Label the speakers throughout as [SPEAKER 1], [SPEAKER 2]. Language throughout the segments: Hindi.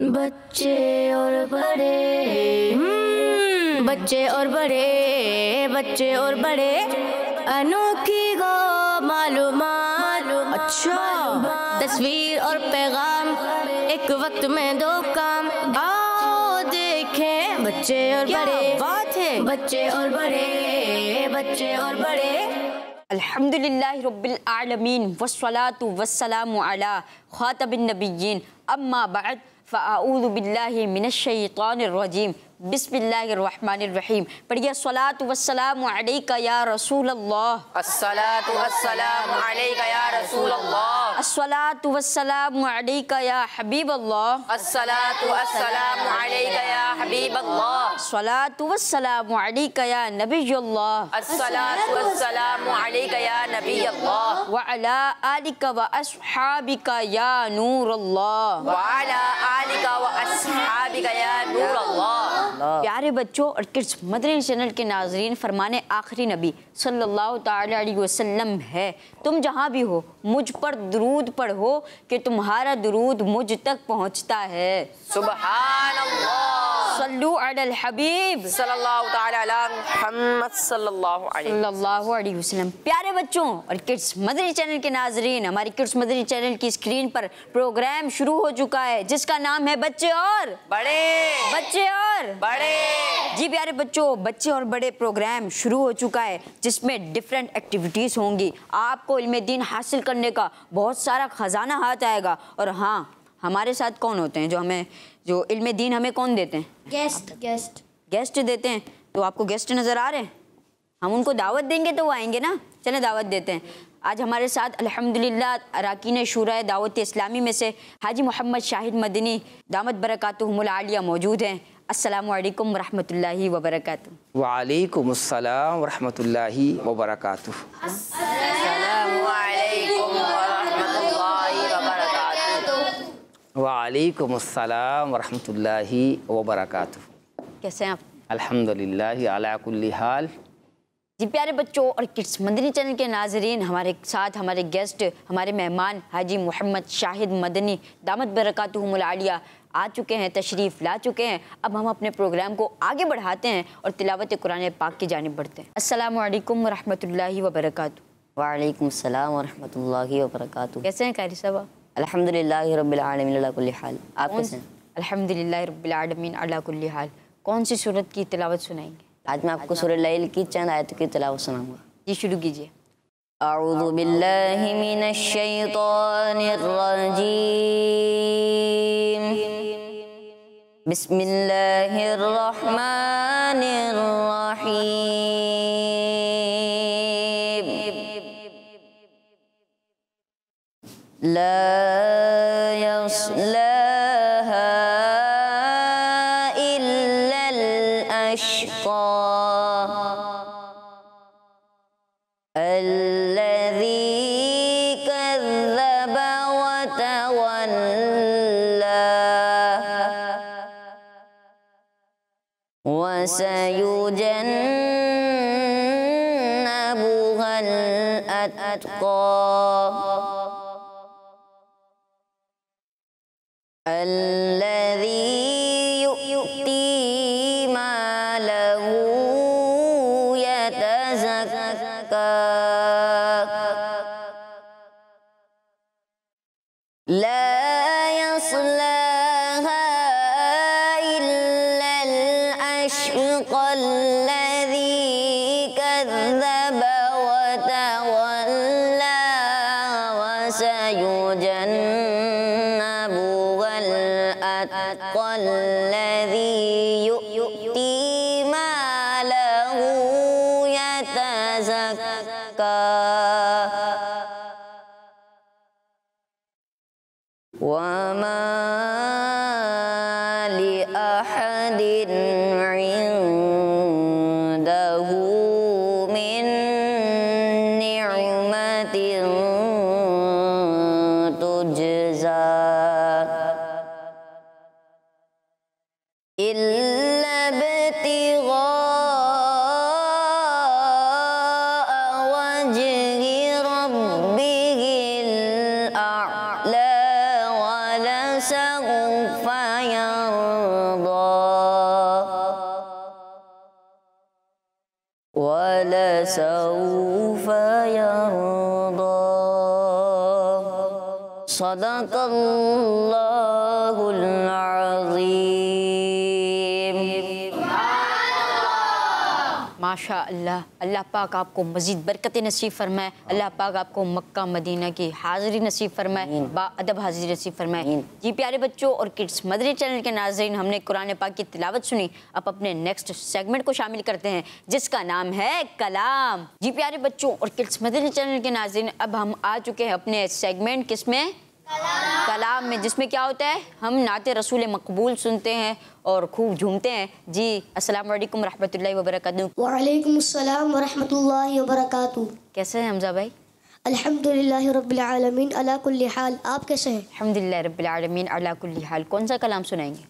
[SPEAKER 1] बच्चे और बड़े बच्चे और बड़े बच्चे और बड़े अनोखी गो मालूमात। अच्छा, तस्वीर और पैगाम एक वक्त में दो काम। आओ देखें बच्चे और बड़े, बात है बच्चे और बड़े बच्चे और बड़े।
[SPEAKER 2] अल्हम्दुलिल्लाहि रब्बिल आलमीन वस्सलातु वस्सलामु अला खातबिन नबिय्यीन अम्मा बअद फ़अऊज़ु बिल्लाहि मिनश शैतानिर रजीम बिस्मिल्लाहिर रहमानिर रहीम। पढ़िए अस्सलातु वस्सलामु अलैका या रसूल अल्लाह।
[SPEAKER 3] अस्सलातु वस्सलामु अलैका या रसूल अल्लाह।
[SPEAKER 2] अस्सलातु वस्सलामु अलैका या हबीब अल्लाह।
[SPEAKER 3] अस्सलातु वस्सलामु अलैका या हबीब अल्लाह।
[SPEAKER 2] अस्सलातु वस्सलामु अलैका या नबी अल्लाह।
[SPEAKER 3] अस्सलातु वस्सलामु अलैका या नबी अल्लाह।
[SPEAKER 2] व अला आलिका व अस्हाबिका या नूर अल्लाह।
[SPEAKER 3] व अला आलिका व अस्हाबिका या नूर अल्लाह।
[SPEAKER 2] प्यारे बच्चों और किड्स मदनी चैनल के नाजरीन, फरमाने आखिरी नबी सल्लल्लाहु ताला अलैहि वसल्लम है, तुम जहाँ भी हो मुझ पर दुरूद पढ़ो कि तुम्हारा दुरूद मुझ तक पहुँचता है।
[SPEAKER 3] सुभान अल्लाह।
[SPEAKER 2] सल्लु अलल हबीब
[SPEAKER 3] सल्लल्लाहु ताला अला मुहम्मद सल्लल्लाहु अलैहि
[SPEAKER 2] वसल्लम। प्यारे बच्चों और किड्स मदनी चैनल के नाजरीन, हमारी किड्स मदनी चैनल की स्क्रीन पर प्रोग्राम शुरू हो चुका है जिसका नाम है बच्चे और
[SPEAKER 3] बड़े।
[SPEAKER 2] बच्चे और
[SPEAKER 3] बड़े।
[SPEAKER 2] जी प्यारे बच्चों, बच्चे और बड़े प्रोग्राम शुरू हो चुका है जिसमें डिफरेंट एक्टिविटीज़ होंगी। आपको इल्म दीन हासिल करने का बहुत सारा ख़जाना हाथ आएगा। और हाँ, हमारे साथ कौन होते हैं जो इल्म दीन हमें कौन देते हैं? गेस्ट देते हैं। तो आपको गेस्ट नज़र आ रहे हैं? हम उनको दावत देंगे तो वो आएंगे ना। चलें दावत देते हैं। आज हमारे साथ अल्हम्दुलिल्लाह अरकान शूरा दावत इस्लामी में से हाजी मोहम्मद शाहिद मदनी दामत बरकातुहुमुल आलिया मौजूद हैं। अस्सलामु अलैकुम वरहमतुल्लाहि वबरकातुहू।
[SPEAKER 4] वालेकुम अस्सलाम वरहमतुल्लाहि वबरकातुहू।
[SPEAKER 3] अस्सलामु अलैकुम वरहमतुल्लाहि वबरकातुहू।
[SPEAKER 4] वालेकुम अस्सलाम वरहमतुल्लाहि वबरकातुहू।
[SPEAKER 2] कैसे हैं आप?
[SPEAKER 4] अल्हम्दुलिल्लाह अला कुल्ली हाल।
[SPEAKER 2] जी प्यारे बच्चों और किड्स मदनी चैनल के नाजरीन, हमारे साथ हमारे गेस्ट, हमारे मेहमान हाजी मोहम्मद शाहिद मदनी दामत बरकातुहुमुल आलिया आ चुके हैं, तशरीफ़ ला चुके हैं। अब हम अपने प्रोग्राम को आगे बढ़ाते हैं और तिलावत कुरान पाक की जानिब बढ़ते हैं। अस्सलामु अलैकुम वरहमतुल्लाहि वबरकातुहू।
[SPEAKER 5] वालेकुम सलाम वरहमतुल्लाहि वबरकातुहू।
[SPEAKER 2] कैसे हैं कारी साहब?
[SPEAKER 5] अल्हम्दुलिल्लाहि रब्बिल आलमीन अला कुल्ली हाल। आप कैसे हैं?
[SPEAKER 2] अल्हम्दुलिल्लाहि रब्बिल आलमीन अला कुल्ली हाल। कौन सी सूरत की तिलावत सुनाएंगे?
[SPEAKER 5] आज मैं आपको सूरह लैल की चंद आयतों की तिलावत सुनाऊंगा।
[SPEAKER 2] जी शुरू कीजिए।
[SPEAKER 5] अऊज़ु बिल्लाहि मिनश शैतानिर रजीम। बिस्मिल्लाहिर रहमानिर रहीम। ला यस्लाहा इल्लल अश्क़ा अल्लज़ी कज़्ज़ब वतवल्ला वसयुजन्नबुहल अत्क़ा अल्लज़ी यु'ती मालहू यतज़क्का ला यस्लाहा इल्लल अश्क़ाल्लज़ी कज़्ज़ब वतवल्ला वसयुजन्नबुहल अत्क़ाल्लज़ी यु'ती मालहू यतज़क्का वमा लिअहदिन इंदहु मिन निअमतिन तुजज़ा इल्ला इब्तिग़ाअ वजहि रब्बिहिल अअला वलसौफ़ यरदा वलसौफ यरदा सदक़ल्लाहुल अज़ीम।
[SPEAKER 2] माशा अल्लाह, अल्लाह पाक आपको मज़ीद बरकत नसीब फरमाए, अल्लाह पाक आपको मक्का मदीना की हाज़िरी नसीब फरमाए, बाअदब हाज़िरी नसीब फरमाए। जी प्यारे बच्चों और किड्स मदरी चैनल के नाज़रीन, हमने कुरान पाक की तिलावत सुनी। अब अपने नेक्स्ट सेगमेंट को शामिल करते हैं जिसका नाम है कलाम। जी प्यारे बच्चों और किड्स मदरी चैनल के नाज़रीन, अब हम आ चुके हैं अपने सेगमेंट किसमें, कलाम में, जिसमें क्या होता है, हम नाते रसूल मकबूल सुनते हैं और खूब झूमते हैं। जी अस्सलाम वालेकुम रहमतुल्लाहि व बरकातहू।
[SPEAKER 6] वालेकुम अस्सलाम व रहमतुल्लाहि व बरकातहू।
[SPEAKER 2] कैसे हैं हमजा भाई?
[SPEAKER 6] अल्हम्दुलिल्लाहि रब्बिल आलमीन अला कुल्ली हाल। आप कैसे हैं?
[SPEAKER 2] अल्हम्दुलिल्लाह रब्बिल आलमीन अला कुल्ली हाल। कौन सा कलाम सुनाएंगे?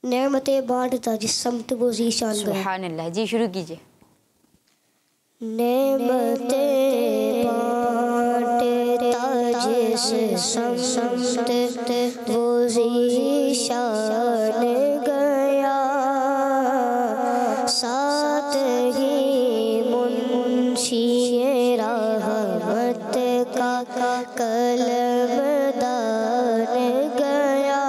[SPEAKER 6] नेमतें बांटता जिस समत वो ज़ीशान गया।
[SPEAKER 2] सुभान अल्लाह। जी शुरू कीजिए।
[SPEAKER 6] नेमतें बांटता जिस समत वो ज़ीशान गया, साथ ही मुंशिए रहमत का कलमदान गया।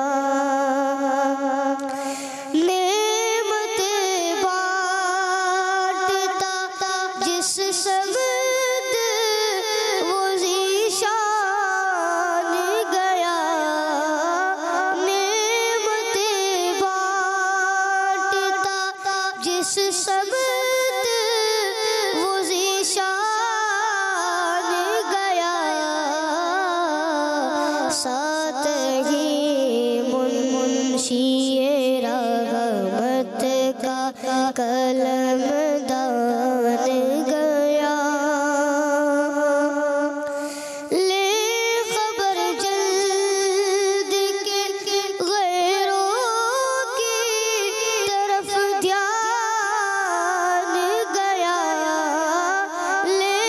[SPEAKER 6] नेमतें बांटता जिस समत वो ज़ीशान गया, नेमतें बांटता जिस समत वो ज़ीशान गया, साथ ही मुंशिए रहमत का कलमदान गया। ले खबर जल्द के गैरों की तरफ ध्यान गया, ले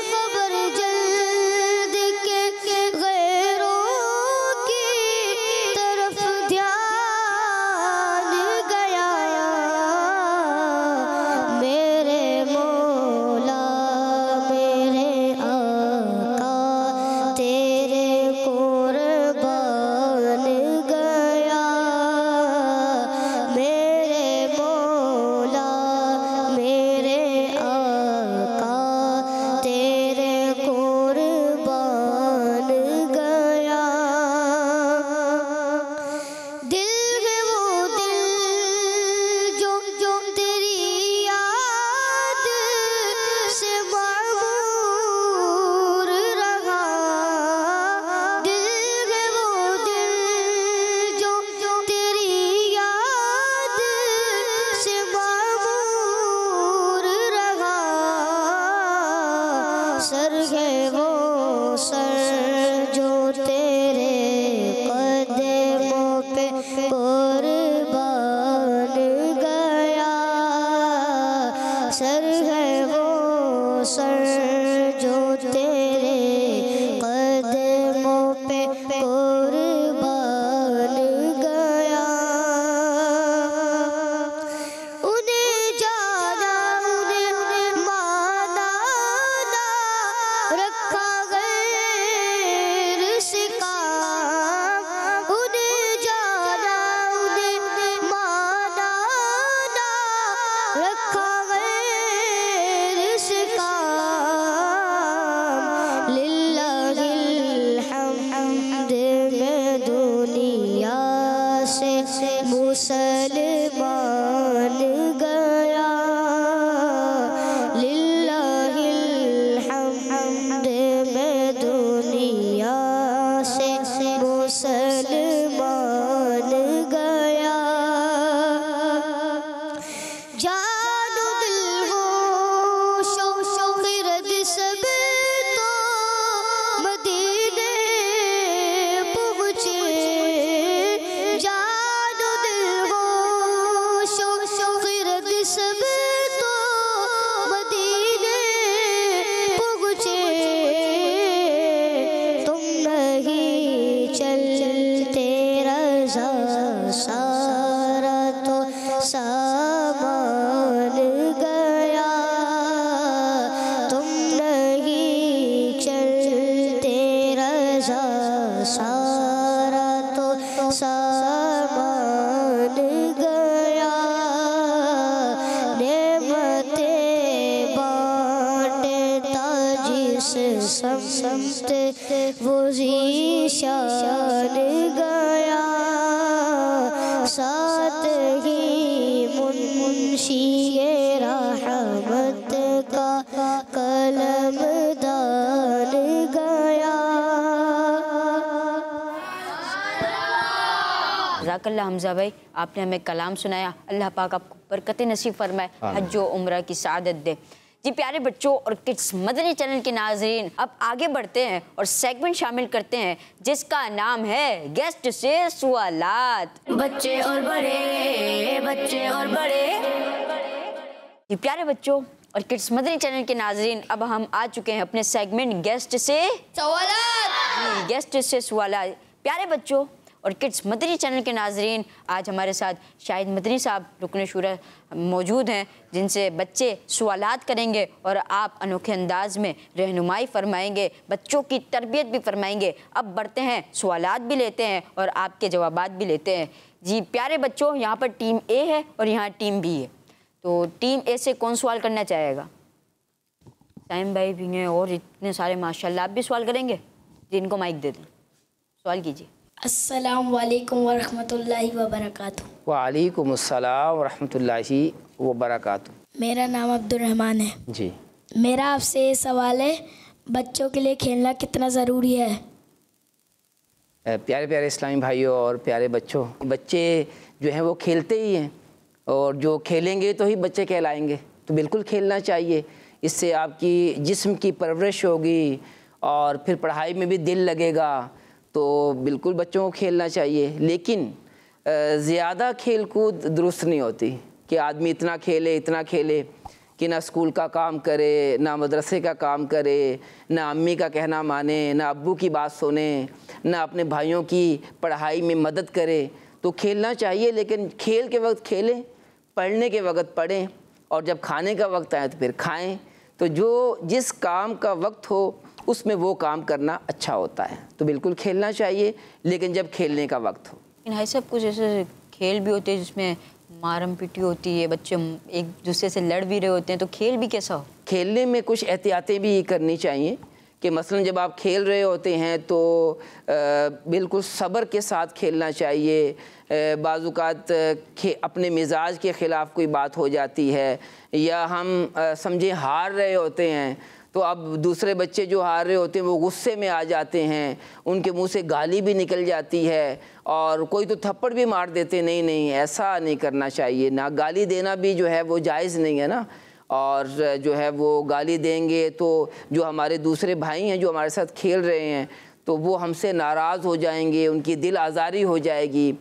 [SPEAKER 6] खबर जल्द के गैरों की तरफ ध्यान गया। मेरे मौला मेरे आका तेरे कुर्बान गया, मेरे मौला मेरे आका तेरे कुर्बान गया। दिल है वो दिल जो तेरी याद से मामूर रहा, दिल है वो दिल जो तेरी याद से मामूर रहा, सर है वो सर जो तेरे कदमों पे कुर्बान गया, सर है वो सर जो तेरे कदमों पे कुर्बान गया। उन्हें जाना उन्हें माना ना रखा गैर से काम, उन्हें जाना उन्हें माना ना रखा गैर से काम। लिल्लाहिल हम्द में दुनिया से मुसलमान गया, लिल्लाहिल हम्द में दुनिया से मुसलमान गया। जानो दिल हो शौक़-ए-रद सब तो मदीने पहुँचे, जानो दिल हो शौक़-ए-रद शान गया, साथ ही मुंशिए रहमत का कलमदान गया।
[SPEAKER 2] ज़ाकल्लाह हमज़ा भाई, आपने हमें कलाम सुनाया। अल्लाह पाक आपको बरकत नसीब फरमाए, हज व उम्रा की सआदत दे। जी प्यारे बच्चों और किड्स मदनी चैनल के नाज़रीन, अब आगे बढ़ते हैं और सेगमेंट शामिल करते हैं जिसका नाम है गेस्ट से सवालात।
[SPEAKER 1] बच्चे और बड़े, बच्चे और बड़े।
[SPEAKER 2] जी प्यारे बच्चों और किड्स मदनी चैनल के नाज़रीन, अब हम आ चुके हैं अपने सेगमेंट गेस्ट से सवालात। गेस्ट से सवालात। प्यारे बच्चों और किड्स मदनी चैनल के नाज़रीन, आज हमारे साथ शाहिद मदनी साहब रुकन शूरा मौजूद हैं, जिनसे बच्चे सवालात करेंगे और आप अनोखे अंदाज में रहनुमाई फरमाएंगे, बच्चों की तरबियत भी फरमाएंगे। अब बढ़ते हैं, सवालात भी लेते हैं और आपके जवाबात भी लेते हैं। जी प्यारे बच्चों, यहाँ पर टीम ए है और यहाँ टीम बी है, तो टीम ए से कौन सवाल करना चाहेगा? साइम भाई भी हैं और इतने सारे माशाल्लाह। आप भी सवाल करेंगे? जिनको माइक दे दें, सवाल कीजिए।
[SPEAKER 6] अस्सलाम वालेकुम वरहमतुल्लाहि वबरकातुहू।
[SPEAKER 4] वालेकुम अस्सलाम वरहमतुल्लाहि वबरकातुहू।
[SPEAKER 6] मेरा नाम अब्दुल रहमान है
[SPEAKER 4] जी।
[SPEAKER 6] मेरा आपसे ये सवाल है, बच्चों के लिए खेलना कितना ज़रूरी है?
[SPEAKER 4] प्यारे प्यारे इस्लामी भाइयों और प्यारे बच्चों, बच्चे जो हैं वो खेलते ही हैं और जो खेलेंगे तो ही बच्चे कहलाएंगे, तो बिल्कुल खेलना चाहिए। इससे आपकी जिस्म की परवरिश होगी और फिर पढ़ाई में भी दिल लगेगा, तो बिल्कुल बच्चों को खेलना चाहिए। लेकिन ज़्यादा खेल कूद दुरुस्त नहीं होती कि आदमी इतना खेले कि ना स्कूल का काम करे, ना मदरसे का काम करे, ना अम्मी का कहना माने, ना अब्बू की बात सुने, ना अपने भाइयों की पढ़ाई में मदद करे। तो खेलना चाहिए, लेकिन खेल के वक्त खेलें, पढ़ने के वक्त पढ़ें और जब खाने का वक्त आए तो फिर खाएं। तो जो जिस काम का वक्त हो उसमें वो काम करना अच्छा होता है, तो बिल्कुल खेलना चाहिए, लेकिन जब खेलने का वक्त हो।
[SPEAKER 2] लेकिन है सब कुछ ऐसे खेल भी होते हैं जिसमें मारम पिटी होती है, बच्चे एक दूसरे से लड़ भी रहे होते हैं, तो खेल भी कैसा हो? खेलने
[SPEAKER 4] में कुछ एहतियातें भी करनी चाहिए कि मसलन जब आप खेल रहे होते हैं तो बिल्कुल सब्र के साथ खेलना चाहिए। बाज़ुकात अपने मिजाज के ख़िलाफ़ कोई बात हो जाती है या हम समझे हार रहे होते हैं, तो अब दूसरे बच्चे जो हार रहे होते हैं वो गुस्से में आ जाते हैं, उनके मुंह से गाली भी निकल जाती है और कोई तो थप्पड़ भी मार देते। नहीं, ऐसा नहीं करना चाहिए। ना गाली देना भी जो है वो जायज़ नहीं है ना, और जो है वो गाली देंगे तो जो हमारे दूसरे भाई हैं जो हमारे साथ खेल रहे हैं तो वो हमसे नाराज़ हो जाएंगे, उनकी दिल आज़ारी हो जाएगी।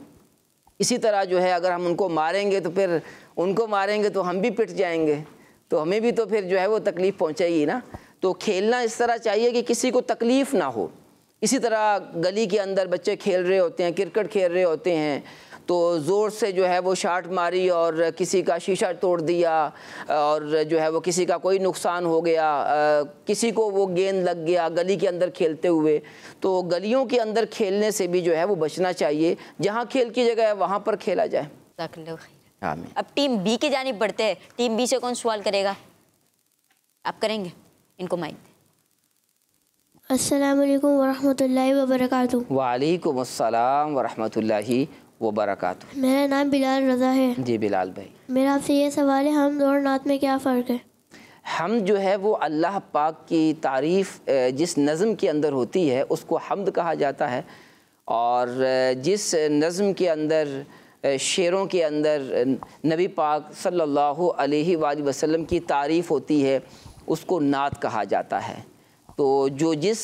[SPEAKER 4] इसी तरह जो है अगर हम उनको मारेंगे तो फिर उनको मारेंगे तो हम भी पिट जाएंगे, तो हमें भी तो फिर जो है वो तकलीफ़ पहुंचेगी ना। तो खेलना इस तरह चाहिए कि किसी को तकलीफ़ ना हो। इसी तरह गली के अंदर बच्चे खेल रहे होते हैं, क्रिकेट खेल रहे होते हैं, तो ज़ोर से जो है वो शाट मारी और किसी का शीशा तोड़ दिया और जो है वो किसी का कोई नुकसान हो गया, किसी को वो गेंद लग गया गली के अंदर खेलते हुए। तो गलियों के अंदर खेलने से भी जो है वो बचना चाहिए, जहाँ खेल की जगह है वहाँ पर खेला जाए।
[SPEAKER 2] आमीन। अब टीम बी की जानिब बढ़ते हैं। टीम बी से कौन सवाल करेगा? आप करेंगे? इनको माइक दें।
[SPEAKER 6] अस्सलाम वालेकुम वरहमतुल्लाहि वबरकातुहू।
[SPEAKER 4] वालेकुम अस्सलाम वरहमतुल्लाहि वबरकातुहू।
[SPEAKER 6] मेरा नाम बिलाल रज़ा है।
[SPEAKER 4] जी बिलाल भाई,
[SPEAKER 6] मेरा आपसे ये सवाल है, हमद और नात में क्या फ़र्क है?
[SPEAKER 4] हम जो है वो अल्लाह पाक की तारीफ़ जिस नज़म के अंदर होती है उसको हम्द कहा जाता है, और जिस नज़म के अंदर शेरों के अंदर नबी पाक सल्लल्लाहु अलैहि वसल्लम की तारीफ़ होती है उसको नात कहा जाता है। तो जो जिस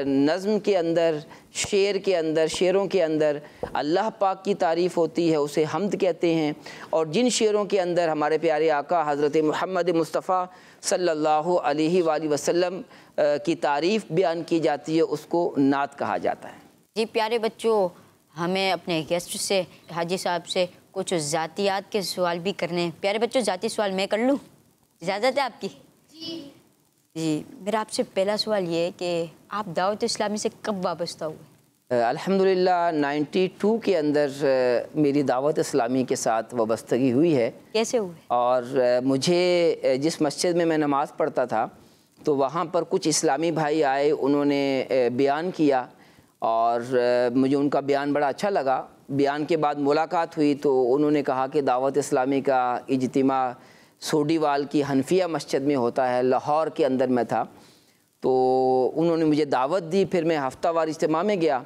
[SPEAKER 4] नज़म के अंदर शेर के अंदर शेरों के अंदर अल्लाह पाक की तारीफ़ होती है उसे हम्द कहते हैं, और जिन शेरों के अंदर हमारे प्यारे आका हज़रत मोहम्मद मुस्तफ़ा सल्लल्लाहु अलैहि वसल्लम की तारीफ़ बयान की जाती है उसको नात कहा जाता है।
[SPEAKER 2] जी प्यारे बच्चों, हमें अपने गेस्ट से हाजी साहब से कुछ ज़ातियात के सवाल भी करने हैं। प्यारे बच्चों, ज़ाती सवाल मैं कर लूँ? इजाज़त है आपकी? जी मेरा आपसे पहला सवाल ये है कि आप दावत इस्लामी से कब वाबस्ता हुए?
[SPEAKER 4] अल्हम्दुलिल्लाह 92 के अंदर मेरी दावत इस्लामी के साथ वाबस्तगी हुई है।
[SPEAKER 2] कैसे हुए?
[SPEAKER 4] और मुझे जिस मस्जिद में मैं नमाज़ पढ़ता था तो वहाँ पर कुछ इस्लामी भाई आए, उन्होंने बयान किया और मुझे उनका बयान बड़ा अच्छा लगा। बयान के बाद मुलाकात हुई तो उन्होंने कहा कि दावत इस्लामी का इज्तिमा सोडीवाल की हनफिया मस्जिद में होता है, लाहौर के अंदर में था। तो उन्होंने मुझे दावत दी, फिर मैं हफ्तावार इज्तिमा में गया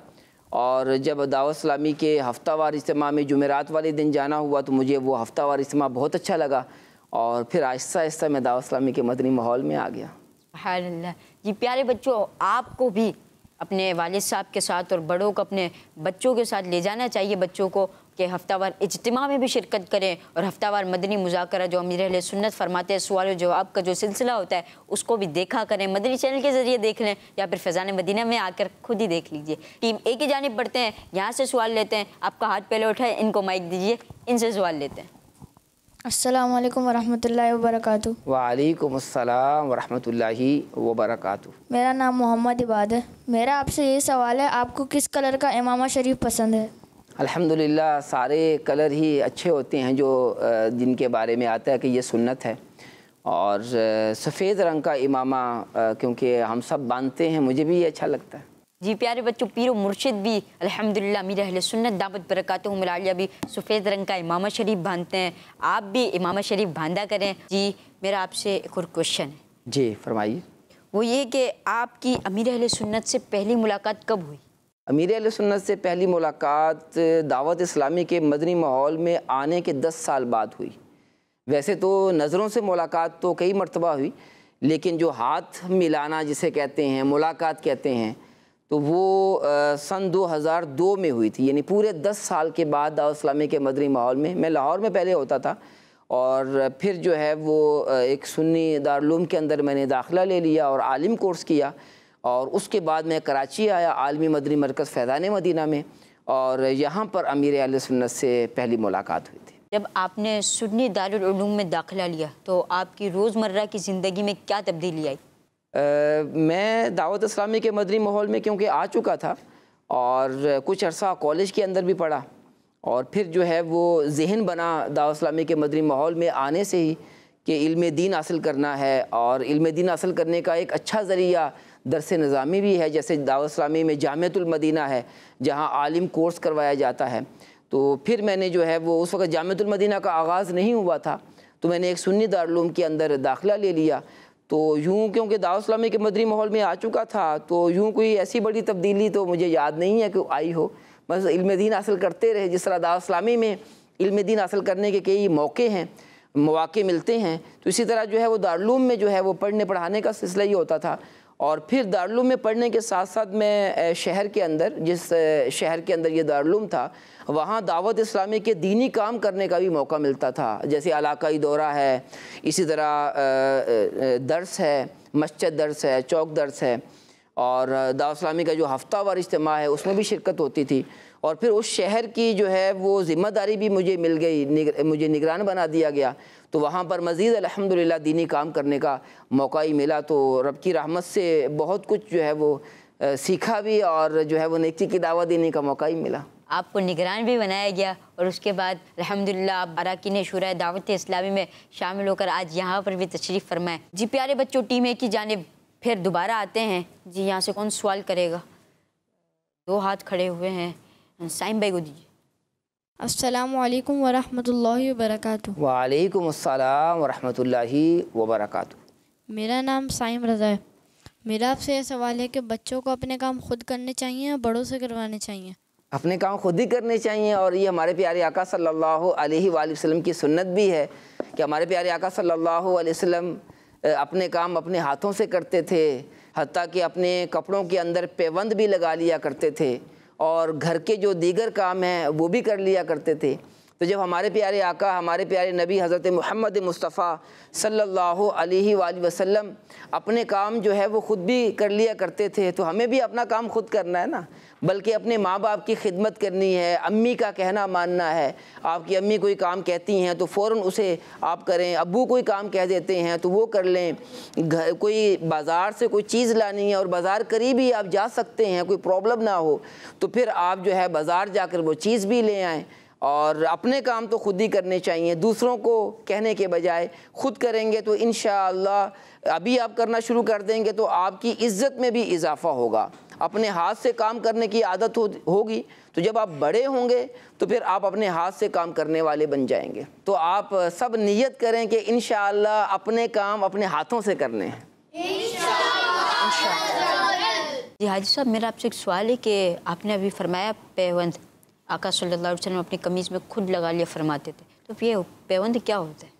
[SPEAKER 4] और जब दावत इस्लामी के हफ्तावार इज्तिमा में जुमेरात वाले दिन जाना हुआ तो मुझे वो हफ्तावार इज्तिमा बहुत अच्छा लगा और फिर आहिस्ता आहिस्ता मैं दावत इस्लामी के मदनी माहौल में आ गया।
[SPEAKER 2] सुभान जी। प्यारे बच्चों, आपको भी अपने वालिद साहब के साथ और बड़ों को अपने बच्चों के साथ ले जाना चाहिए बच्चों को कि हफ्तावार इज्तिमा में भी शिरकत करें और हफ्तावार मदनी मुज़ाकरा जो अमीर अहले सुन्नत फरमाते हैं, सवाल जवाब का जो सिलसिला होता है उसको भी देखा करें। मदनी चैनल के ज़रिए देख लें या फिर फैज़ान मदीना में आकर खुद ही देख लीजिए। टीम ए की जानिब बढ़ते हैं, यहाँ से सवाल लेते हैं। आपका हाथ पहले उठाए, इनको माइक दीजिए, इनसे सवाल लेते हैं।
[SPEAKER 6] अस्सलाम वालेकुम वरहमतुल्लाहि वबरकातुहू।
[SPEAKER 4] वालेकुम अस्सलाम वरहमतुल्लाहि वबरकातुहू।
[SPEAKER 6] मेरा नाम मोहम्मद इबाद है। मेरा आपसे ये सवाल है, आपको किस कलर का इमामा शरीफ पसंद है?
[SPEAKER 4] अल्हम्दुलिल्लाह सारे कलर ही अच्छे होते हैं जो जिनके बारे में आता है कि ये सुन्नत है। और सफ़ेद रंग का इमामा क्योंकि हम सब बांधते हैं, मुझे भी ये अच्छा लगता है।
[SPEAKER 2] जी प्यारे बच्चों, पीरो मुर्शिद भी अल्हम्दुलिल्लाह अमीर अहले सुन्नत दावत बरकातुहुम आलिया भी सफ़ेद रंग का इमामा शरीफ बांधते हैं। आप भी इमामा शरीफ बांधा करें। जी मेरा आपसे एक और क्वेश्चन है।
[SPEAKER 4] जी फरमाइए।
[SPEAKER 2] वो ये कि आपकी अमीर अहले सुन्नत से पहली मुलाकात कब हुई?
[SPEAKER 4] अमीर अहले सुन्नत से पहली मुलाकात दावत इस्लामी के मदनी माहौल में आने के 10 साल बाद हुई। वैसे तो नज़रों से मुलाकात तो कई मरतबा हुई, लेकिन जो हाथ मिलाना जिसे कहते हैं, मुलाकात कहते हैं, तो वो सन 2002 में हुई थी। यानी पूरे 10 साल के बाद दावत इस्लामी के मदनी माहौल में। मैं लाहौर में पहले होता था और फिर जो है वो एक सुन्नी दारुल के अंदर मैंने दाखिला ले लिया और आलिम कोर्स किया और उसके बाद मैं कराची आया आलमी मदनी मरकज़ फैज़ान मदीना में और यहाँ पर अमीर अहले सुन्नत से पहली मुलाकात हुई थी।
[SPEAKER 2] जब आपने सुन्नी दारुल उलूम में दाखिला लिया तो आपकी रोज़मर्रा की ज़िंदगी में क्या तब्दीली आई?
[SPEAKER 4] मैं दावत इस्लामी के मदनी माहौल में क्योंकि आ चुका था और कुछ अरसा कॉलेज के अंदर भी पढ़ा और फिर जो है वो जहन बना दावत इस्लामी के मदनी माहौल में आने से ही कि इल्म दीन हासिल करना है और इल्म दीन हासिल करने का एक अच्छा ज़रिया दरस निज़ामी भी है। जैसे दावत इस्लामी में जामिअतुल मदीना है जहाँ आलिम कोर्स करवाया जाता है। तो फिर मैंने जो है वो उस वक़्त जामिअतुल मदीना का आगाज़ नहीं हुआ था तो मैंने एक सुन्नी दारुल के अंदर दाखिला ले लिया। तो यूँ क्योंकि दावत इस्लामी के मदनी माहौल में आ चुका था तो यूँ कोई ऐसी बड़ी तब्दीली तो मुझे याद नहीं है कि आई हो। बस इल्म दीन हासिल करते रहे। जिस तरह दावत इस्लामी में इल्म दीन हासिल करने के कई मौक़े मिलते हैं, तो इसी तरह जो है वो दारुल में जो है वो पढ़ने पढ़ाने का सिलसिला ही होता था। और फिर दारुल में पढ़ने के साथ साथ मैं शहर के अंदर, जिस शहर के अंदर ये दारुल था, वहाँ दावत इस्लामी के दीनी काम करने का भी मौका मिलता था। जैसे इलाकाई दौरा है, इसी तरह दर्स है, मस्जिद दर्स है, चौक दर्स है और दावत इस्लामी का जो हफ्तावार इज्तिमा है उसमें भी शिरकत होती थी। और फिर उस शहर की जो है वो ज़िम्मेदारी भी मुझे मिल गई, मुझे निगरान बना दिया गया। तो वहाँ पर मज़ीद अल्हम्दुलिल्लाह दीनी काम करने का मौका ही मिला। तो रब की रहमत से बहुत कुछ जो है वो सीखा भी और जो है वो नेकी की दावत देने का मौका ही मिला।
[SPEAKER 2] आपको निगरान भी बनाया गया और उसके बाद अल्हम्दुलिल्लाह आप अरकान शुरा दावत इस्लामी में शामिल होकर आज यहाँ पर भी तशरीफ़ फरमाएँ। जी प्यारे बच्चों, टीम ए की जानिब फिर दोबारा आते हैं। जी यहाँ से कौन सवाल करेगा? 2 हाथ खड़े हुए हैं, साइम भाई को दीजिए।
[SPEAKER 6] अस्सलामु अलैकुम वरहमतुल्लाहि वबरकातुहू।
[SPEAKER 4] वालेकुम अस्सलाम वरहमतुल्लाहि वबरकातुहू।
[SPEAKER 6] मेरा नाम साइम रज़ा है। मेरा आपसे ये सवाल है कि बच्चों को अपने काम खुद करने चाहिए या बड़ों से करवाने चाहिए?
[SPEAKER 4] अपने काम खुद ही करने चाहिए और ये हमारे प्यारे आका सल्लल्लाहु अलैहि वसल्लम की सुन्नत भी है कि हमारे प्यारे आका सल्लल्लाहु अलैहि वसल्लम अपने काम अपने हाथों से करते थे, हत्ता कि अपने कपड़ों के अंदर पेवंद भी लगा लिया करते थे और घर के जो दीगर काम हैं वो भी कर लिया करते थे। तो जब हमारे प्यारे आका, हमारे प्यारे नबी हज़रत मोहम्मद मुस्तफ़ा सल्लल्लाहु अलैहि वसल्लम अपने काम जो है वो ख़ुद भी कर लिया करते थे, तो हमें भी अपना काम खुद करना है ना, बल्कि अपने माँ बाप की खिदमत करनी है, अम्मी का कहना मानना है। आपकी अम्मी कोई काम कहती हैं तो फ़ौरन उसे आप करें, अब्बू कोई काम कह देते हैं तो वो कर लें। कोई बाज़ार से कोई चीज़ लानी है और बाज़ार करीब ही आप जा सकते हैं, कोई प्रॉब्लम ना हो, तो फिर आप जो है बाज़ार जाकर वो चीज़ भी ले आएँ। और अपने काम तो खुद ही करने चाहिए, दूसरों को कहने के बजाय खुद करेंगे तो इंशाअल्लाह अभी आप करना शुरू कर देंगे तो आपकी इज़्ज़त में भी इजाफ़ा होगा अपने हाथ से काम करने की आदत होगी तो जब आप बड़े होंगे तो फिर आप अपने हाथ से काम करने वाले बन जाएंगे। तो आप सब नियत करें कि इंशाअल्लाह अपने काम अपने हाथों से करने हैं।
[SPEAKER 2] जी हाजी साहब, मेरा आपसे एक सवाल है कि आपने अभी फरमाया पेवंद आका सल्लल्लाहु अलैहि वसल्लम अपनी कमीज़ में खुद लगा लिया फरमाते थे, तो ये पेवंद क्या होता है?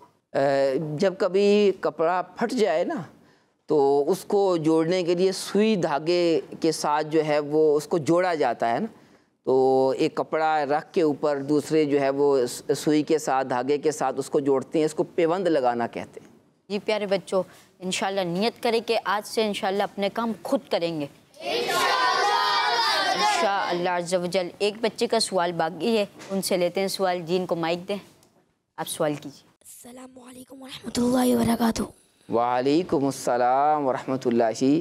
[SPEAKER 4] जब कभी कपड़ा फट जाए ना तो उसको जोड़ने के लिए सुई धागे के साथ जो है वो उसको जोड़ा जाता है ना, तो एक कपड़ा रख के ऊपर दूसरे जो है वो सुई के साथ धागे के साथ उसको जोड़ते हैं, इसको पेवंद लगाना कहते हैं।
[SPEAKER 2] जी प्यारे बच्चों, इंशाल्लाह नियत करें कि आज से इंशाल्लाह अपने काम खुद करेंगे इंशाअल्लाह अज़्ज़ व जल। एक बच्चे का सवाल बाकी है, उनसे लेते हैं सवाल। जी इनको माइक दें, आप सवाल कीजिए।
[SPEAKER 7] अस्सलामु अलैकुम वरहमतुल्लाहि वबरकातुहू।
[SPEAKER 4] वालेकुम अस्सलाम वरहमतुल्लाहि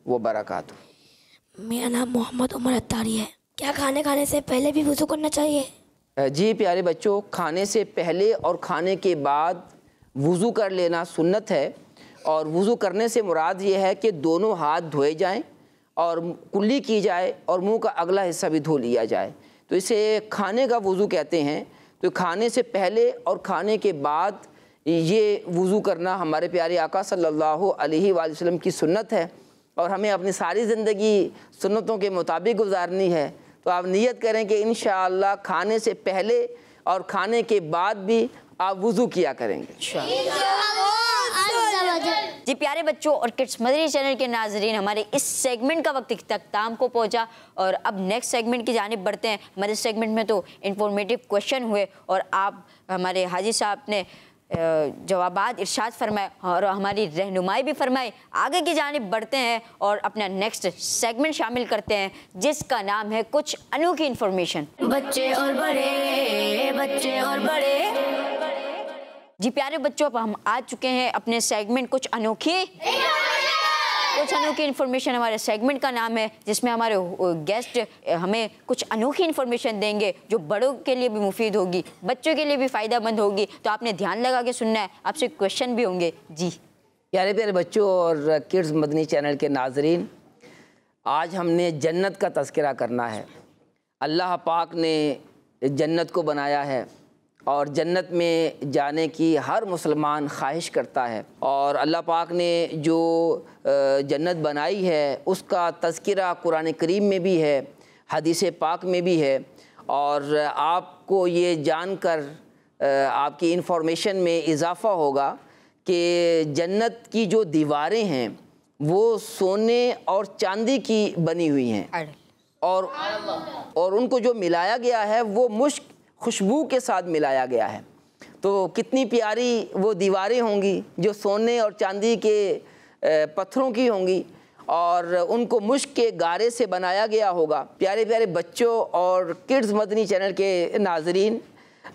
[SPEAKER 4] वबरकातुहू।
[SPEAKER 7] मेरा नाम मोहम्मद उमर अत्तारी है। क्या खाने से पहले भी वज़ू करना चाहिए?
[SPEAKER 4] जी प्यारे बच्चों, खाने से पहले और खाने के बाद वज़ू कर लेना सुन्नत है। और वज़ू करने से मुराद ये है कि दोनों हाथ धोए जाएं और कुल्ली की जाए और मुंह का अगला हिस्सा भी धो लिया जाए, तो इसे खाने का वज़ू कहते हैं। तो खाने से पहले और खाने के बाद ये वज़ू करना हमारे प्यारे आका सल्लल्लाहु अलैहि वसल्लम की सुन्नत है और हमें अपनी सारी ज़िंदगी सुन्नतों के मुताबिक गुजारनी है। तो आप नियत करें कि इंशाअल्लाह खाने से पहले और खाने के बाद भी आप वज़ू किया करेंगे।
[SPEAKER 2] जी प्यारे बच्चों और किड्स मदनी चैनल के नाजरीन, हमारे इस सेगमेंट का वक्त इख्तिताम को पहुंचा और अब नेक्स्ट सेगमेंट की जानिब बढ़ते हैं। हमारे सेगमेंट में तो इंफॉर्मेटिव क्वेश्चन हुए और आप हमारे हाजी साहब ने जवाबात इरशाद फरमाए और हमारी रहनुमाई भी फरमाई। आगे की जानिब बढ़ते हैं और अपना नेक्स्ट सेगमेंट शामिल करते हैं जिसका नाम है कुछ अनोखी इन्फॉर्मेशन।
[SPEAKER 1] बच्चे और बड़े
[SPEAKER 2] जी प्यारे बच्चों, अब हम आ चुके हैं अपने सेगमेंट कुछ अनोखी इन्फॉर्मेशन। हमारे सेगमेंट का नाम है जिसमें हमारे गेस्ट हमें कुछ अनोखी इन्फॉर्मेशन देंगे जो बड़ों के लिए भी मुफीद होगी, बच्चों के लिए भी फ़ायदेमंद होगी। तो आपने ध्यान लगा के सुनना है, आपसे क्वेश्चन भी होंगे। जी
[SPEAKER 4] प्यारे प्यारे बच्चों और किड्स मदनी चैनल के नाजरीन, आज हमने जन्नत का तज़किरा करना है। अल्लाह पाक ने जन्नत को बनाया है और जन्नत में जाने की हर मुसलमान ख्वाहिश करता है और अल्लाह पाक ने जो जन्नत बनाई है उसका तज़किरा कुरान करीम में भी है, हदीस पाक में भी है। और आपको ये जानकर आपकी इन्फॉर्मेशन में इजाफ़ा होगा कि जन्नत की जो दीवारें हैं वो सोने और चांदी की बनी हुई हैं और उनको जो मिलाया गया है वो मुश्क खुशबू के साथ मिलाया गया है। तो कितनी प्यारी वो दीवारें होंगी जो सोने और चांदी के पत्थरों की होंगी और उनको मुश्क के गारे से बनाया गया होगा। प्यारे प्यारे बच्चों और किड्स मदनी चैनल के नाजरीन,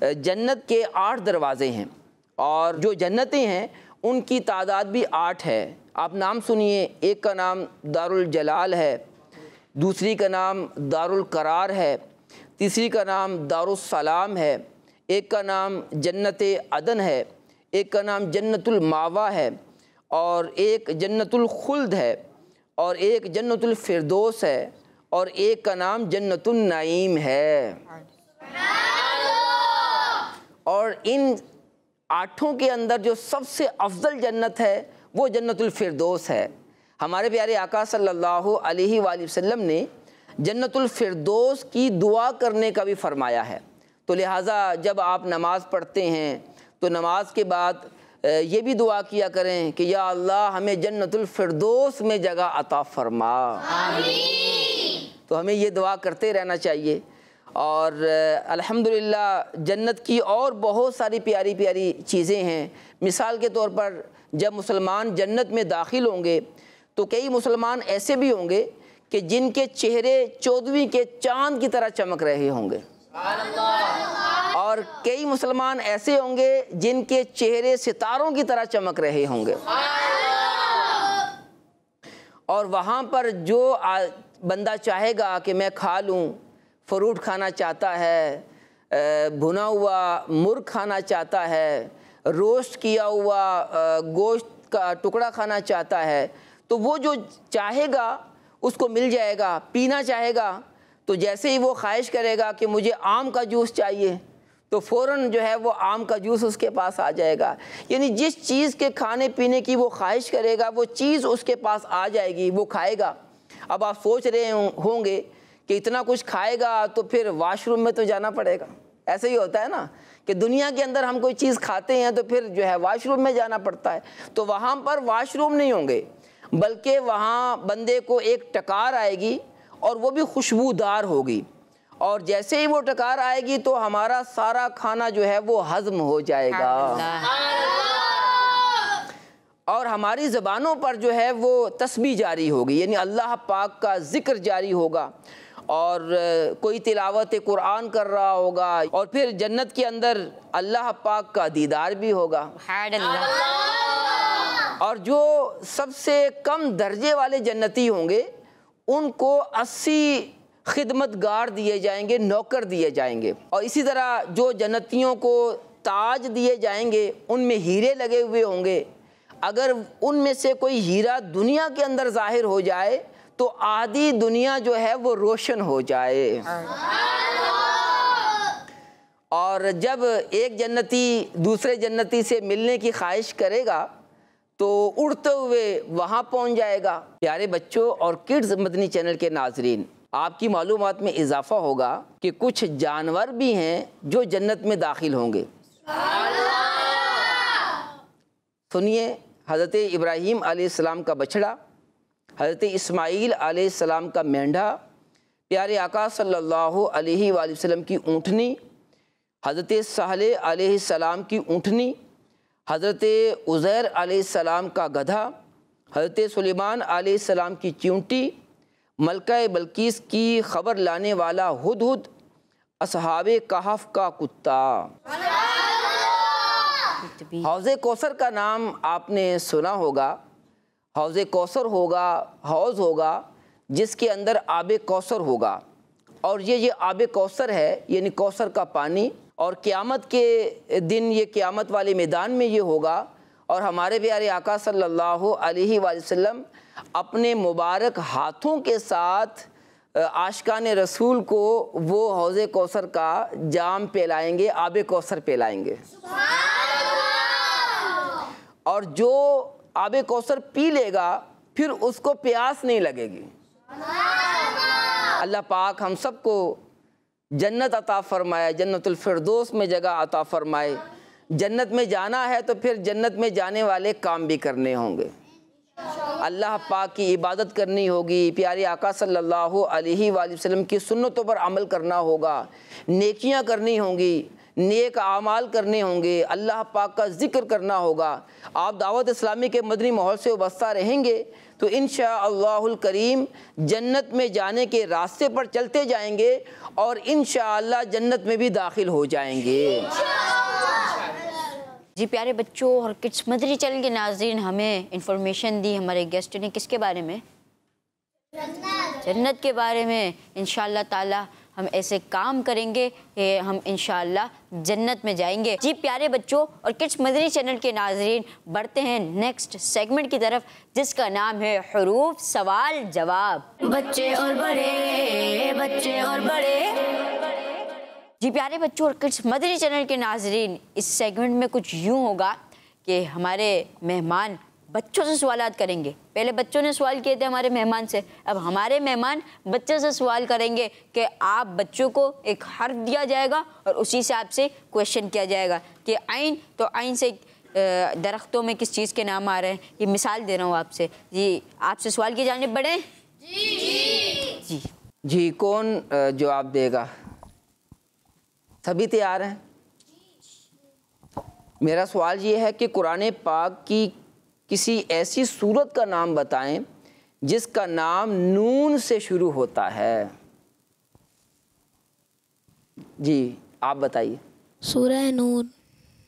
[SPEAKER 4] जन्नत के 8 दरवाज़े हैं और जो जन्नतें हैं उनकी तादाद भी 8 है। आप नाम सुनिए। एक का नाम दारुल जलाल है, दूसरी का नाम दारुल करार है, तीसरी का नाम दारुस सलाम है, एक का नाम जन्नत अदन है, एक का नाम जन्नतुल मावा है और एक जन्नतुल खुल्द है और एक जन्नतुल फिरदौस है और एक का नाम जन्नतुल नईम है। और इन 8 के अंदर जो सबसे अफजल जन्नत है वो जन्नतुल फिरदौस है। हमारे प्यारे आका सल्लल्लाहु अलैहि वसल्लम ने जन्नतुल फिरदौस की दुआ करने का भी फरमाया है। तो लिहाजा जब आप नमाज़ पढ़ते हैं तो नमाज के बाद ये भी दुआ किया करें कि या अल्लाह हमें जन्नतुल फिरदौस में जगह अता फरमा। तो हमें ये दुआ करते रहना चाहिए। और अल्हम्दुलिल्लाह जन्नत की और बहुत सारी प्यारी प्यारी चीज़ें हैं। मिसाल के तौर पर जब मुसलमान जन्नत में दाखिल होंगे तो कई मुसलमान ऐसे भी होंगे कि जिनके चेहरे 14वीं के चाँद की तरह चमक रहे होंगे और कई मुसलमान ऐसे होंगे जिनके चेहरे सितारों की तरह चमक रहे होंगे। और वहाँ पर जो बंदा चाहेगा कि मैं खा लूँ, फ्रूट खाना चाहता है, भुना हुआ मुर्ग खाना चाहता है, रोस्ट किया हुआ गोश्त का टुकड़ा खाना चाहता है, तो वो जो चाहेगा उसको मिल जाएगा। पीना चाहेगा तो जैसे ही वो ख्वाहिश करेगा कि मुझे आम का जूस चाहिए तो फ़ौरन जो है वो आम का जूस उसके पास आ जाएगा। यानी जिस चीज़ के खाने पीने की वो ख्वाहिश करेगा वो चीज़ उसके पास आ जाएगी, वो खाएगा। अब आप सोच रहे होंगे कि इतना कुछ खाएगा तो फिर वाशरूम में तो जाना पड़ेगा। ऐसे ही होता है ना कि दुनिया के अंदर हम कोई चीज़ खाते हैं तो फिर जो है वाशरूम में जाना पड़ता है। तो वहाँ पर वाशरूम नहीं होंगे, बल्कि वहाँ बंदे को एक टकार आएगी और वो भी खुशबूदार होगी, और जैसे ही वो टकार आएगी तो हमारा सारा खाना जो है वो हज़म हो जाएगा और हमारी ज़बानों पर जो है वो तस्बीह जारी होगी, यानी अल्लाह पाक का ज़िक्र जारी होगा, और कोई तिलावत कुरान कर रहा होगा, और फिर जन्नत के अंदर अल्लाह पाक का दीदार भी होगा। और जो सबसे कम दर्जे वाले जन्नती होंगे उनको 80 खिदमतगार दिए जाएंगे, नौकर दिए जाएंगे। और इसी तरह जो जन्नतियों को ताज दिए जाएंगे उनमें हीरे लगे हुए होंगे। अगर उनमें से कोई हीरा दुनिया के अंदर ज़ाहिर हो जाए तो आधी दुनिया जो है वो रोशन हो जाए। और जब एक जन्नती दूसरे जन्नती से मिलने की ख्वाहिश करेगा तो उड़ते हुए वहाँ पहुँच जाएगा। प्यारे बच्चों और किड्स मदनी चैनल के नाजरीन, आपकी मालूमात में इजाफा होगा कि कुछ जानवर भी हैं जो जन्नत में दाखिल होंगे। सुनिए, हज़रत इब्राहीम अलैहिस्सलाम का बछड़ा, हज़रत इस्माईल अलैहिस्सलाम का मेंढा, प्यारे आका सल्लल्लाहु अलैहि वसल्लम की ऊँटनी, हज़रत सालेह अलैहिस्सलाम की ऊँटनी, हज़रत उज़ैर अलैहिस्सलाम का गधा, हज़रत सुलेमान अलैहिस्सलाम की चींटी, मलका बल्कीस की ख़बर लाने वाला हुदहुद, असहाबे कहफ का कुत्ता। हौज़े कौसर का नाम आपने सुना होगा। हौज़े कौसर होगा, हौज़ होगा जिसके अंदर आबे कौसर होगा, और ये आबे कौसर है यानी कौसर का पानी, और क़यामत के दिन ये क़यामत वाले मैदान में ये होगा। और हमारे प्यारे आका सल्लल्लाहु अलैहि वसल्लम अपने मुबारक हाथों के साथ आशिकान रसूल को वो हौज़े कौसर का जाम पिलाएंगे, आबे कौसर पिलाएंगे, और जो आबे कौसर पी लेगा फिर उसको प्यास नहीं लगेगी। अल्लाह पाक हम सबको जन्नत अता फ़रमाए, जन्नतुल फिरदौस में जगह अता फ़रमाए। जन्नत में जाना है तो फिर जन्नत में जाने वाले काम भी करने होंगे, अल्लाह पाक की इबादत करनी होगी, प्यारे आका सल्लल्लाहु अलैहि वसल्लम की सुन्नतों पर अमल करना होगा, नेकियां करनी होंगी, नेक आमाल करने होंगे, अल्लाह पाक का ज़िक्र करना होगा। आप दावत इस्लामी के मदनी माहौल से वाबस्ता रहेंगे तो इंशाअल्लाहुल करीम जन्नत में जाने के रास्ते पर चलते जाएंगे और इंशाअल्लाह जन्नत में भी दाखिल हो जाएंगे।
[SPEAKER 2] जी प्यारे बच्चों और किड्स मदनी चैनल के नाज़रीन, हमें इंफॉर्मेशन दी हमारे गेस्ट ने किसके बारे में? जन्नत के बारे में। इंशाअल्लाह ताला हम ऐसे काम करेंगे कि हम इंशाअल्लाह जन्नत में जाएंगे। जी प्यारे बच्चों और किड्स मदनी चैनल के नाज़रीन, बढ़ते हैं नेक्स्ट सेगमेंट की तरफ जिसका नाम है हुरूफ सवाल जवाब।
[SPEAKER 1] बच्चे और बड़े, बच्चे और बड़े।
[SPEAKER 2] जी प्यारे बच्चों और किड्स मदनी चैनल के नाज़रीन, इस सेगमेंट में कुछ यूँ होगा कि हमारे मेहमान बच्चों से सवालात करेंगे। पहले बच्चों ने सवाल किए थे हमारे मेहमान से, अब हमारे मेहमान बच्चे से सवाल करेंगे कि आप बच्चों को एक हर्फ दिया जाएगा और उसी हिसाब से क्वेश्चन किया जाएगा कि आइन, तो आइन से दरख्तों में किस चीज़ के नाम आ रहे हैं, ये मिसाल दे रहा हूँ आपसे। जी आपसे सवाल किए जाने बढ़े। जी
[SPEAKER 4] जी कौन जवाब देगा? सभी तैयार हैं? मेरा सवाल ये है कि कुरान पाक की किसी ऐसी सूरत का नाम बताएं जिसका नाम नून से शुरू होता है। जी आप बताइए।
[SPEAKER 7] सूरह नूर।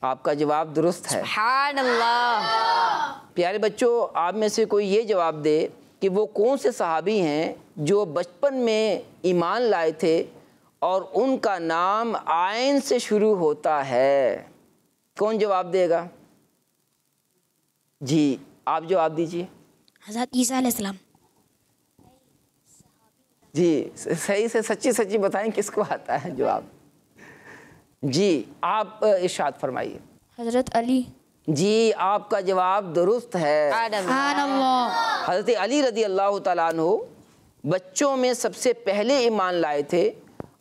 [SPEAKER 4] आपका जवाब दुरुस्त है।
[SPEAKER 2] सुभान अल्लाह।
[SPEAKER 4] प्यारे बच्चों, आप में से कोई ये जवाब दे कि वो कौन से सहाबी हैं जो बचपन में ईमान लाए थे और उनका नाम आयन से शुरू होता है। कौन जवाब देगा? जी आप जवाब दीजिए।
[SPEAKER 7] हज़रत ईसा अलैहिस्सलाम।
[SPEAKER 4] जी, सही से सच्ची सच्ची बताएं किसको आता है जवाब। जी, आप इरशाद फरमाइए।
[SPEAKER 6] हज़रत अली।
[SPEAKER 4] जी, आपका जवाब दुरुस्त है। हज़रत अली रज़ी अल्लाह तआला अन्हु बच्चों में सबसे पहले ईमान लाए थे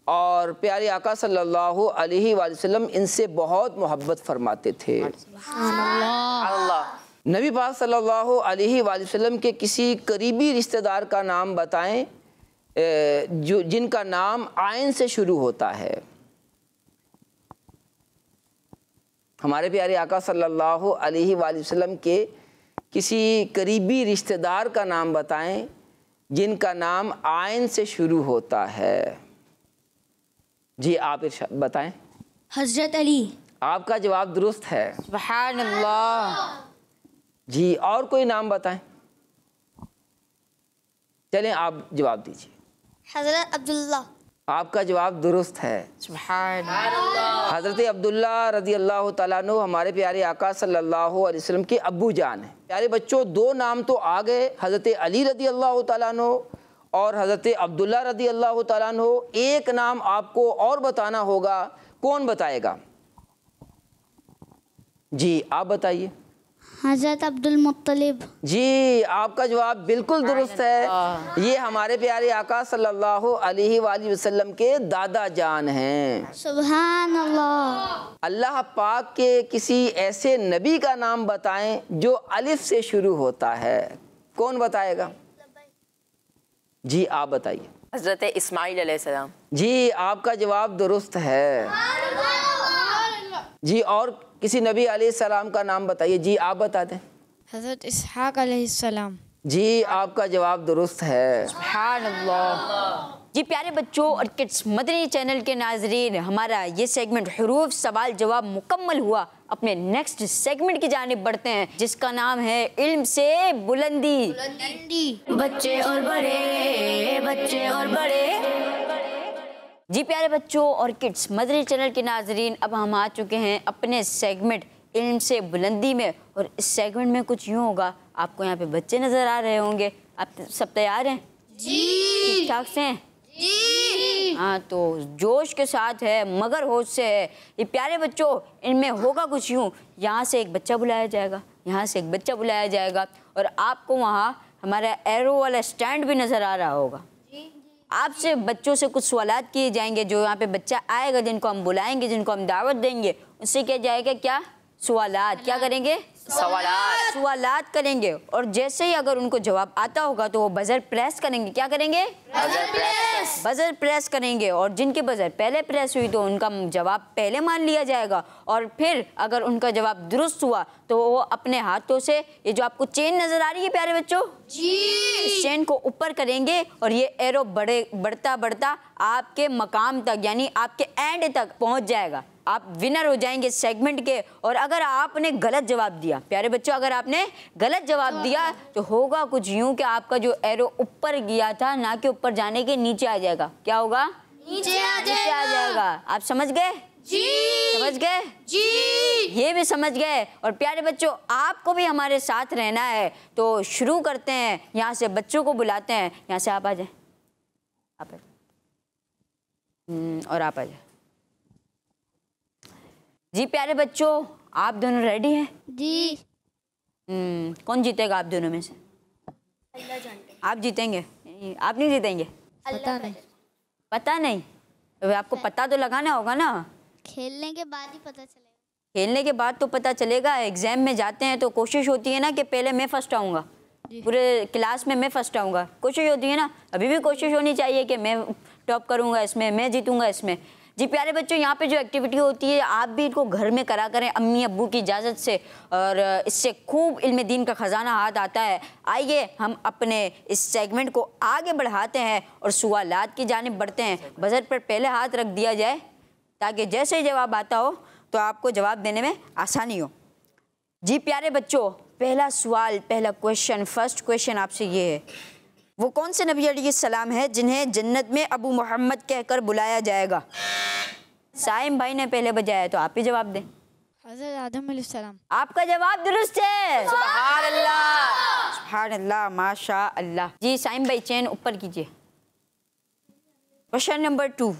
[SPEAKER 4] और प्यारे आका सल्लल्लाहु अलैहि वसल्लम इनसे बहुत मोहब्बत फरमाते थे।
[SPEAKER 3] अल्लाह।
[SPEAKER 4] नबी पाक सल्लल्लाहु अलैहि वसल्लम के किसी करीबी रिश्तेदार का नाम बताएं जो जिनका नाम आयन से शुरू होता है। हमारे प्यारे आका सल्लल्लाहु अलैहि वसल्लम के किसी करीबी रिश्तेदार का नाम बताएं जिनका नाम आयन से शुरू होता है। जी, आप इरशाद बताएं।
[SPEAKER 7] हज़रत अली।
[SPEAKER 4] आपका जवाब दुरुस्त है।
[SPEAKER 2] सुभान अल्लाह।
[SPEAKER 4] जी, और कोई नाम बताएं। चलें, आप जवाब दीजिए।
[SPEAKER 7] हज़रत अब्दुल्ला।
[SPEAKER 4] आपका जवाब दुरुस्त है।
[SPEAKER 2] सुभान
[SPEAKER 4] हज़रत अब्दुल्ला रज़ी अल्लाह तआला अन्हु हमारे प्यारे आका सल्लल्लाहु अलैहि वसल्लम के अब्बू जान हैं। प्यारे बच्चों, दो नाम तो आ गए, हज़रत अली रज़ी अल्लाह तआला अन्हु और हज़रत अब्दुल्ला रज़ी अल्लाह तआला अन्हु। एक नाम आपको और बताना होगा, कौन बताएगा? जी, आप बताइए।
[SPEAKER 7] हज़रत अब्दुल मुत्तलिब।
[SPEAKER 4] जी, आपका जवाब बिल्कुल दुरुस्त है। ये हमारे प्यारे आका सल्लल्लाहु अलैहि वसल्लम के दादा जान हैं।
[SPEAKER 7] सुभान अल्लाह।
[SPEAKER 4] अल्लाह पाक के किसी ऐसे नबी का नाम बताएं जो अलिफ से शुरू होता है, कौन बताएगा? जी, आप बताइए।
[SPEAKER 3] हज़रत इस्माइल अलैहिस्सलाम।
[SPEAKER 4] जी, आपका जवाब दुरुस्त है। जी, और किसी नबी अलैहिस्सलाम का नाम बताइए। जी, आप बता दें।
[SPEAKER 6] हज़रत इसहाक़ अलैहिस्सलाम।
[SPEAKER 4] जी, आपका जवाब दुरुस्त है।
[SPEAKER 2] सुभान अल्लाह। जी प्यारे बच्चों और किड्स मदनी चैनल के नाजरीन, हमारा ये सेगमेंट हुरूफ सवाल जवाब मुकम्मल हुआ। अपने नेक्स्ट सेगमेंट की जानिब बढ़ते हैं जिसका नाम है इल्म से बुलंदी।
[SPEAKER 1] बच्चे और बड़े, बच्चे और बड़े।
[SPEAKER 2] जी प्यारे बच्चों और किड्स मदनी चैनल के नाजरीन, अब हम आ चुके हैं अपने सेगमेंट इल्म से बुलंदी में। और इस सेगमेंट में कुछ यूँ होगा, आपको यहाँ पे बच्चे नज़र आ रहे होंगे। आप सब तैयार हैं? जी। ठीक ठाक से हैं? जी। हाँ, तो जोश के साथ है मगर होश से है। ये प्यारे बच्चों, इनमें होगा कुछ यूँ, यहाँ से एक बच्चा बुलाया जाएगा, यहाँ से एक बच्चा बुलाया जाएगा और आपको वहाँ हमारा एरो वाला स्टैंड भी नज़र आ रहा होगा। आपसे बच्चों से कुछ सवालात किए जाएंगे। जो यहाँ पे बच्चा आएगा, जिनको हम बुलाएंगे, जिनको हम दावत देंगे, उससे क्या जाएगा? क्या सवालात? क्या करेंगे? सवालात करेंगे। और जैसे ही अगर उनको जवाब आता होगा तो वो बजर प्रेस करेंगे। क्या करेंगे? बजर प्रेस करेंगे। और जिनके बजर पहले प्रेस हुई तो उनका जवाब पहले मान लिया जाएगा। और फिर अगर उनका जवाब दुरुस्त हुआ तो वो अपने हाथों से, ये जो आपको चेन नजर आ रही है प्यारे बच्चों, जी, इस चेन को ऊपर करेंगे और ये एरो बढ़ता बढ़ता आपके मकाम तक, यानी आपके एंड तक पहुंच जाएगा। आप विनर हो जाएंगे सेगमेंट के। और अगर आपने गलत जवाब दिया प्यारे बच्चों, अगर आपने गलत जवाब दिया तो होगा कुछ यूं कि आपका जो एरो ऊपर गया था ना कि ऊपर जाने के नीचे आ जाएगा। क्या होगा? नीचे आ जाएगा। आप समझ गए? जी। समझ गए? जी। ये भी समझ गए। और प्यारे बच्चों, आपको भी हमारे साथ रहना है तो शुरू करते हैं। यहाँ से बच्चों को बुलाते हैं। यहाँ से आप आ जाए, आप और आप आ जाए। जी प्यारे बच्चों, आप दोनों रेडी हैं? जी। कौन जीतेगा आप दोनों में से? आप जीतेंगे? आप नहीं जीतेंगे?
[SPEAKER 6] पता नहीं।
[SPEAKER 2] पता नहीं? तो आपको पता तो लगाना होगा ना।
[SPEAKER 7] खेलने के बाद ही पता चलेगा।
[SPEAKER 2] खेलने के बाद तो पता चलेगा। एग्जाम में जाते हैं तो कोशिश होती है ना कि पहले मैं फर्स्ट आऊँगा, पूरे क्लास में मैं फर्स्ट आऊँगा। कोशिश होती है ना, अभी भी कोशिश होनी चाहिए कि मैं टॉप करूँगा इसमें, मैं जीतूँगा इसमें। जी प्यारे बच्चों, यहाँ पे जो एक्टिविटी होती है आप भी इनको घर में करा करें अम्मी अब्बू की इजाज़त से, और इससे खूब इल्म दीन का ख़जाना हाथ आता है। आइए हम अपने इस सेगमेंट को आगे बढ़ाते हैं और सवालात की जानिब बढ़ते हैं। बजट पर पहले हाथ रख दिया जाए ताकि जैसे ही जवाब आता हो तो आपको जवाब देने में आसानी हो। जी प्यारे बच्चों, पहला सवाल, पहला क्वेश्चन, फर्स्ट क्वेश्चन आपसे ये है, वो कौन से नबी अलैहिस्सलाम है जिन्हें जन्नत में अबू मोहम्मद कहकर बुलाया जाएगा? साइम भाई ने पहले बजाया तो आप ही जवाब दें।
[SPEAKER 6] हज़रत आदम अलैहिस्सलाम।
[SPEAKER 2] आपका जवाब दुरुस्त है। सुभान अल्लाह, सुभान अल्लाह, माशा अल्लाह। जी साइम भाई, चेन ऊपर कीजिए। क्वेश्चन नंबर 2,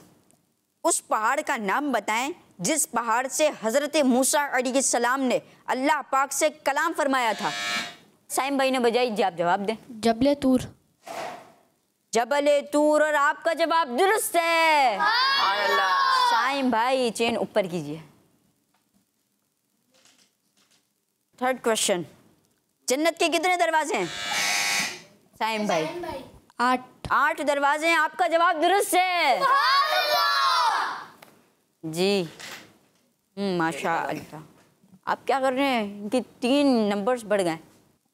[SPEAKER 2] उस पहाड़ का नाम बताएं जिस पहाड़ से हज़रत मूसा अलैहिस्सलाम ने अल्लाह पाक से कलाम फरमाया था। साइम भाई ने बजाई जी, आप जवाब दें।
[SPEAKER 6] जबल तूर।
[SPEAKER 2] जबल तूर, और आपका जवाब दुरुस्त है। साइम भाई चेन ऊपर कीजिए। थर्ड क्वेश्चन, जन्नत के कितने दरवाजे हैं? साइम भाई 8 दरवाजे हैं। आपका जवाब दुरुस्त है जी। माशाअल्लाह। आप क्या कर रहे हैं? इनके 3 नंबर्स बढ़ गए।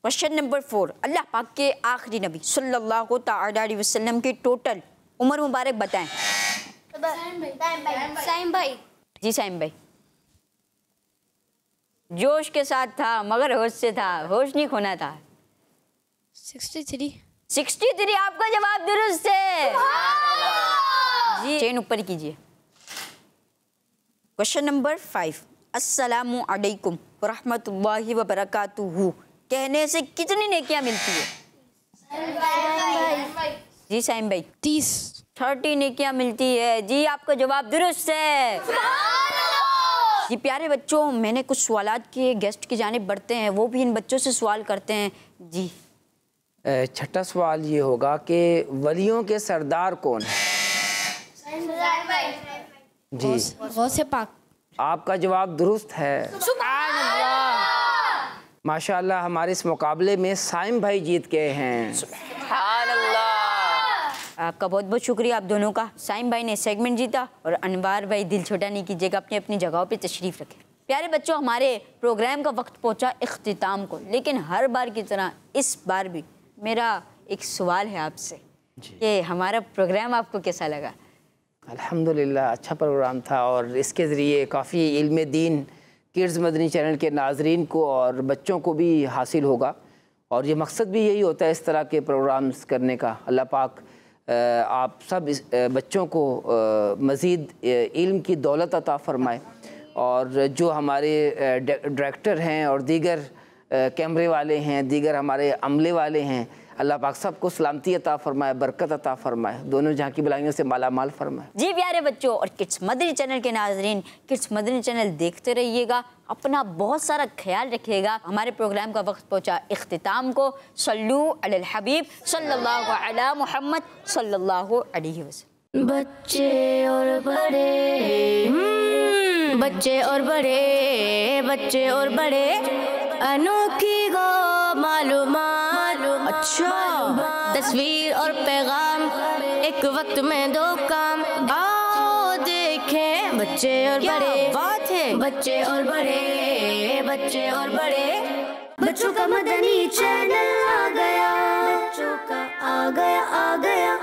[SPEAKER 2] क्वेश्चन नंबर 4, अल्लाह पाक के आखिरी नबी सल्लल्लाहु तआला अलैहि वसल्लम की टोटल उम्र मुबारक बताएं।
[SPEAKER 7] साइम भाई।
[SPEAKER 2] जी साइम भाई। जोश के साथ था मगर होश से था, होश नहीं खोना था। 63। आपका जवाब दुरुस्त है जी। चेन ऊपर कीजिए। क्वेश्चन नंबर 5, अस्सलामु अलैकुम व रहमतुल्लाहि व बरकातुहू कहने से कितनी नेकियां मिलती है? जी साइम भाई 30 नेकियां मिलती है जी। आपका जवाब दुरुस्त है जी। प्यारे बच्चों, मैंने कुछ सवालात किए, गेस्ट की जानिब बढ़ते हैं, वो भी इन बच्चों से सवाल करते हैं जी।
[SPEAKER 4] छठा सवाल ये होगा कि वलियों के सरदार कौन है? जी
[SPEAKER 6] गौसे पाक।
[SPEAKER 4] आपका जवाब दुरुस्त है। माशाअल्लाह, हमारे इस मुकाबले में साइम भाई जीत गए हैं।
[SPEAKER 2] आपका बहुत बहुत शुक्रिया आप दोनों का। साइम भाई ने सेगमेंट जीता और अनवार भाई दिल छोटा नहीं कीजिएगा, अपनी अपनी जगहों पे तशरीफ़ रखें। प्यारे बच्चों, हमारे प्रोग्राम का वक्त पहुंचा इख्तिताम को, लेकिन हर बार की तरह इस बार भी मेरा एक सवाल है आपसे कि हमारा प्रोग्राम आपको कैसा लगा?
[SPEAKER 4] अल्हम्दुलिल्लाह अच्छा प्रोग्राम था और इसके ज़रिए काफ़ी इल्म दीन किड्स मदनी चैनल के नाजरीन को और बच्चों को भी हासिल होगा। और ये मकसद भी यही होता है इस तरह के प्रोग्राम्स करने का। अल्लाह पाक आप सब बच्चों को मज़ीद इल्म की दौलत अता फ़रमाए। और जो हमारे डायरेक्टर हैं और दीगर कैमरे वाले हैं, दीगर हमारे अमले वाले हैं, अल्लाह पाक सबको सलामती अता फ़रमाए, बरकत अता फ़रमाए, दोनों जहाँ की भलाइयों से माला माल फ़रमाए।
[SPEAKER 2] जी प्यारे बच्चों और किड्स मदनी चैनल के नाजरीन, किड्स मदनी चैनल देखते रहिएगा, अपना बहुत सारा ख्याल रखिएगा। हमारे प्रोग्राम का वक्त पहुंचा इख्तिताम को। सल्लू अलल हबीब सल्लल्लाहु अला मुहम्मद सल्लल्लाहु अलैहि वसल्लम।
[SPEAKER 1] बच्चे और बड़े अनोखी गो मालूमात। अच्छा, तस्वीर और पैगाम एक वक्त में 2 काम। आओ देखें बच्चे और बड़े, बात है बच्चे और बड़े। बच्चों का मदनी चैनल आ गया, बच्चों का आ गया।